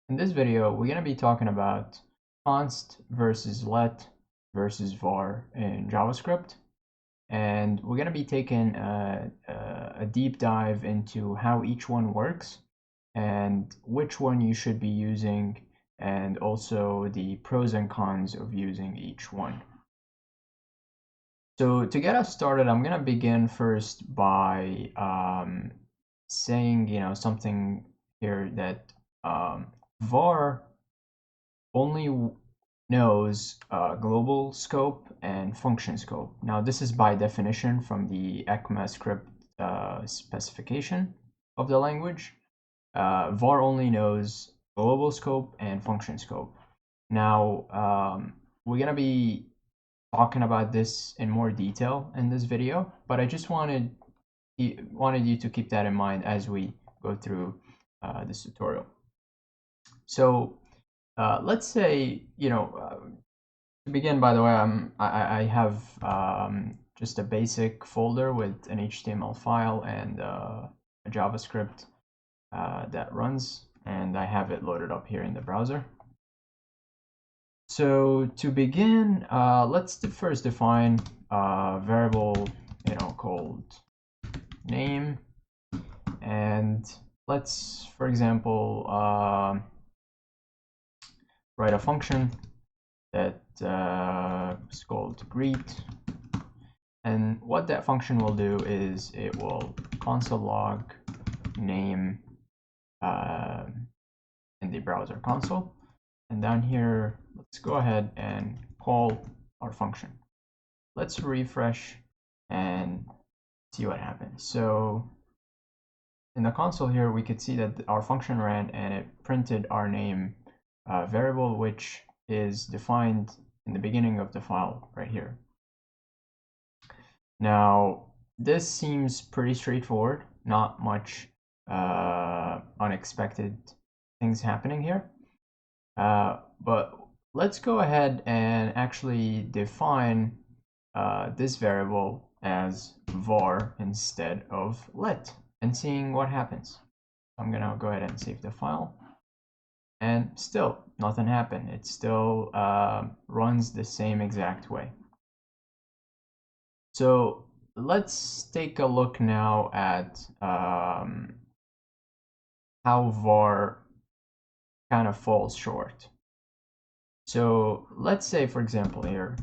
In this video, we're going to be talking about const versus let versus var in JavaScript. And we're going to be taking a deep dive into how each one works and which one you should be using, and also the pros and cons of using each one. So to get us started, I'm going to begin first by saying, something here that var only knows global scope and function scope. Now, this is by definition from the ECMAScript specification of the language. var only knows global scope and function scope. Now, we're going to be talking about this in more detail in this video, but I just wanted you to keep that in mind as we go through this tutorial. So let's say, to begin, by the way, I have just a basic folder with an HTML file and a JavaScript that runs, and I have it loaded up here in the browser. So to begin, let's first define a variable, called name, and let's, for example, write a function that is called greet, and what that function will do is it will console log name in the browser console, and down here let's go ahead and call our function. Let's refresh and see what happens. So in the console here, we could see that our function ran and it printed our name variable, which is defined in the beginning of the file right here. Now, this seems pretty straightforward, not much unexpected things happening here. But let's go ahead and actually define this variable as var instead of let, and seeing what happens. I'm gonna go ahead and save the file, and still nothing happened. It still runs the same exact way. So let's take a look now at how var kind of falls short. So let's say, for example, here,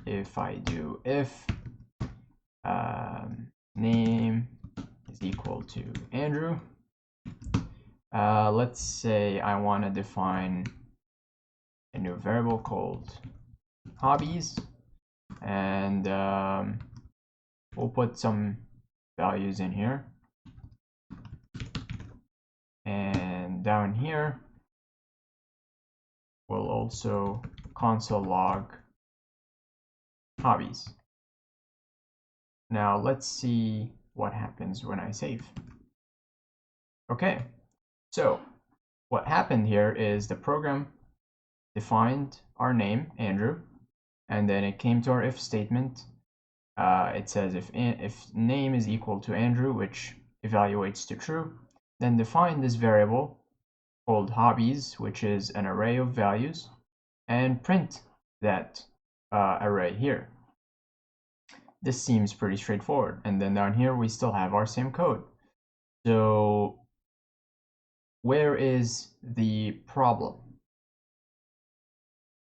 if I do if name is equal to Andrew, let's say I want to define a new variable called hobbies, and we'll put some values in here, and down here we'll also console log hobbies. Now let's see what happens when I save. Okay, so what happened here is the program defined our name, Andrew, and then it came to our if statement. It says if name is equal to Andrew, which evaluates to true, then define this variable called hobbies, which is an array of values, and print that array here. This seems pretty straightforward. And then down here, we still have our same code. So where is the problem?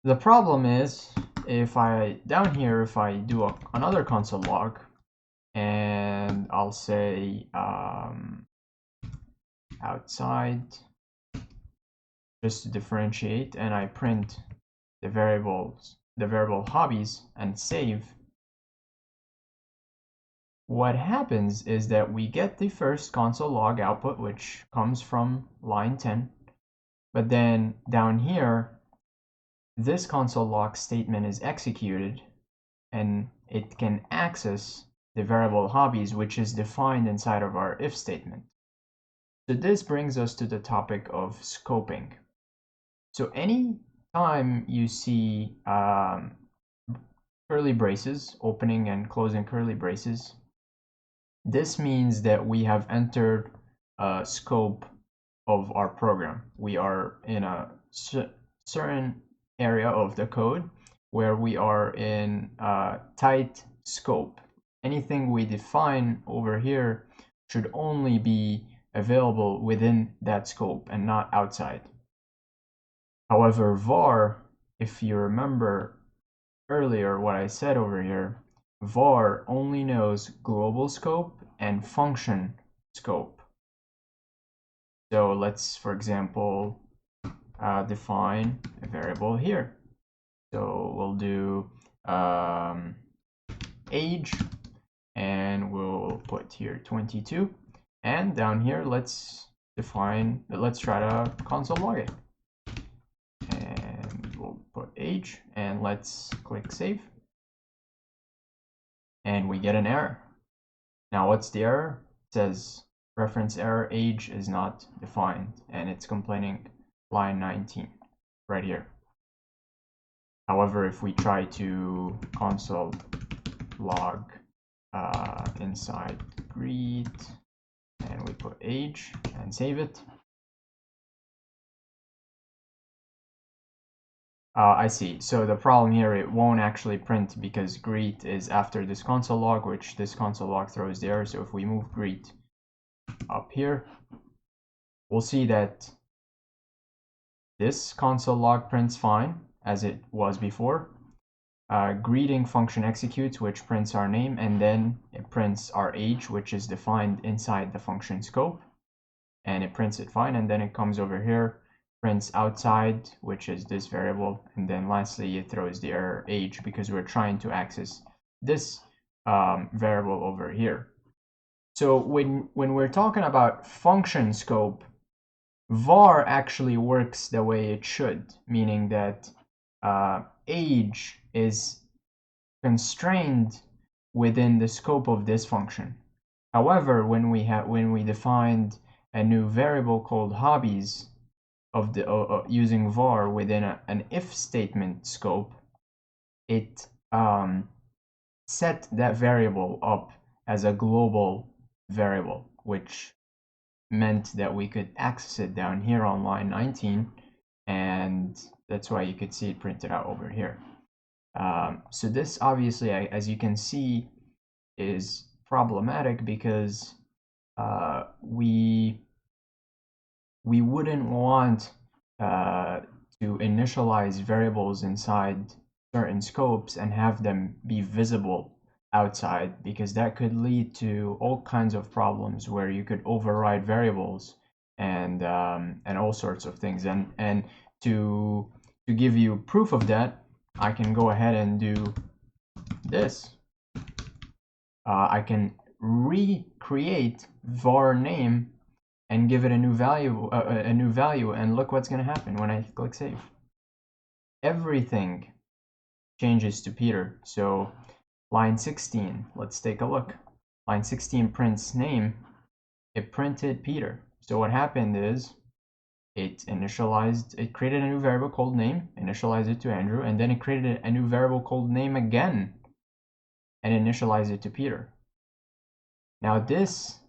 The problem is down here, if I do another console log, and I'll say outside, just to differentiate, and I print the variable hobbies and save, what happens is that we get the first console log output, which comes from line 10, but then down here, this console log statement is executed, and it can access the variable hobbies, which is defined inside of our if statement. So this brings us to the topic of scoping. So any time you see curly braces, opening and closing curly braces, this means that we have entered a scope of our program. We are in a certain area of the code where we are in a tight scope. Anything we define over here should only be available within that scope and not outside. However, var, if you remember earlier what I said over here, var only knows global scope and function scope. So let's, for example, define a variable here. So we'll do age, and we'll put here 22. And down here, let's try to console log it. And we'll put age, and let's click save. And we get an error. Now, what's the error? It says reference error, age is not defined, and it's complaining line 19 right here. However, if we try to console log inside greet, and we put age and save it, I see. So the problem here, it won't actually print because greet is after this console log, which this console log throws the error. So if we move greet up here, we'll see that this console log prints fine as it was before. Greeting function executes, which prints our name, and then it prints our age, which is defined inside the function scope, and it prints it fine. And then it comes over here, prints outside, which is this variable, and then lastly it throws the error age because we're trying to access this variable over here. So when we're talking about function scope, var actually works the way it should, meaning that age is constrained within the scope of this function. However, when we defined a new variable called hobbies of the using var within an if statement scope, it set that variable up as a global variable, which meant that we could access it down here on line 19, and that's why you could see it printed out over here. So this obviously, as you can see, is problematic because we wouldn't want to initialize variables inside certain scopes and have them be visible outside, because that could lead to all kinds of problems where you could override variables and all sorts of things. And to give you proof of that, I can go ahead and do this. I can recreate var name and give it a new value, and look what's going to happen when I click save. Everything changes to Peter. So line 16, let's take a look. Line 16 prints name. It printed Peter. So what happened is it created a new variable called name, initialized it to Andrew, and then it created a new variable called name again and initialized it to Peter. Now this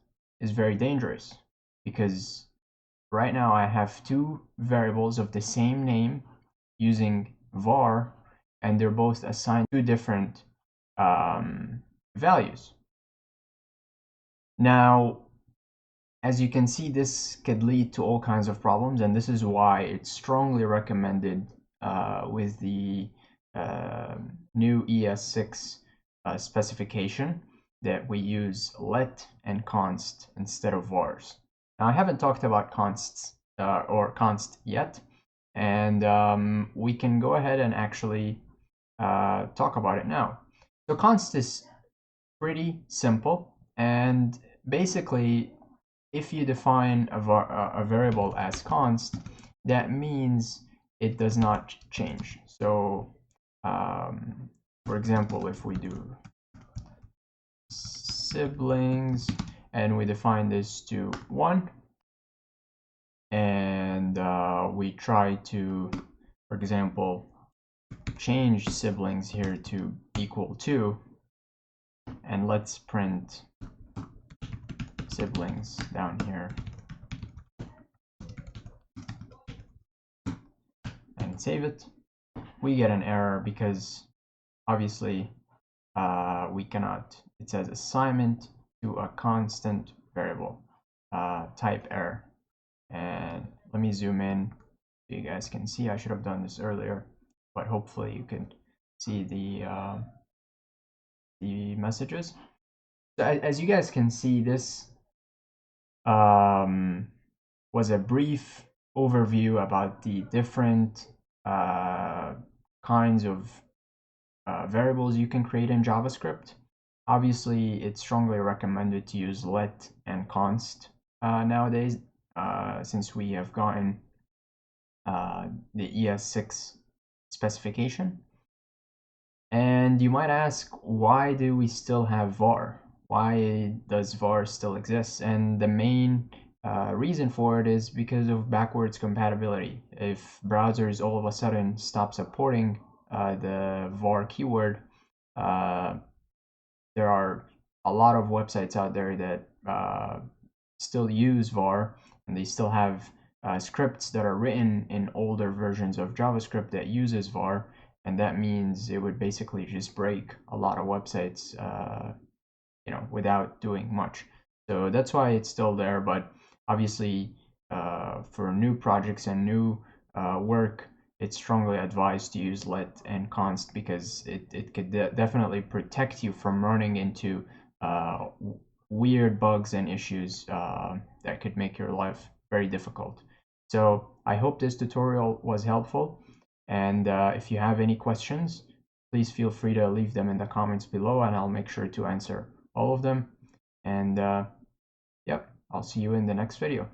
is very dangerous because right now I have two variables of the same name using var, and they're both assigned two different values. Now, as you can see, this could lead to all kinds of problems, and this is why it's strongly recommended with the new ES6 specification that we use let and const instead of vars. Now, I haven't talked about consts or const yet, and we can go ahead and actually talk about it now. So const is pretty simple, and basically, if you define a variable as const, that means it does not change. So, for example, if we do siblings and we define this to 1, and we try to, for example, change siblings here to equal 2, and let's print siblings down here. save it, we get an error because obviously we cannot, it says assignment to a constant variable, type error. And let me zoom in so you guys can see. I should have done this earlier, but hopefully you can see the messages. So as you guys can see, this was a brief overview about the different kinds of variables you can create in JavaScript. Obviously, it's strongly recommended to use let and const nowadays, since we have gotten the ES6 specification. And you might ask, why do we still have var? Why does var still exist? And the main reason for it is because of backwards compatibility. If browsers all of a sudden stop supporting the var keyword, there are a lot of websites out there that still use var, and they still have scripts that are written in older versions of JavaScript that uses var, and that means it would basically just break a lot of websites, without doing much. So that's why it's still there. But obviously, for new projects and new work, it's strongly advised to use let and const because it could definitely protect you from running into weird bugs and issues that could make your life very difficult. So I hope this tutorial was helpful. And if you have any questions, please feel free to leave them in the comments below, and I'll make sure to answer all of them. And yep, I'll see you in the next video.